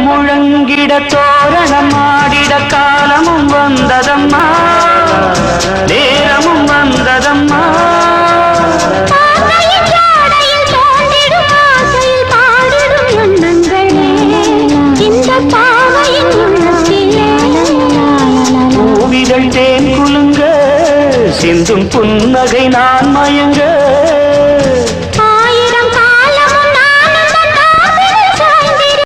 முழங்கிட தோரணம் ஆடிட காலமும் வந்ததம்மா நேரமும் வந்ததம்மா பூவிதழ் தேன் குலுங்க சிந்தும் புன்னகை நான் மயங்க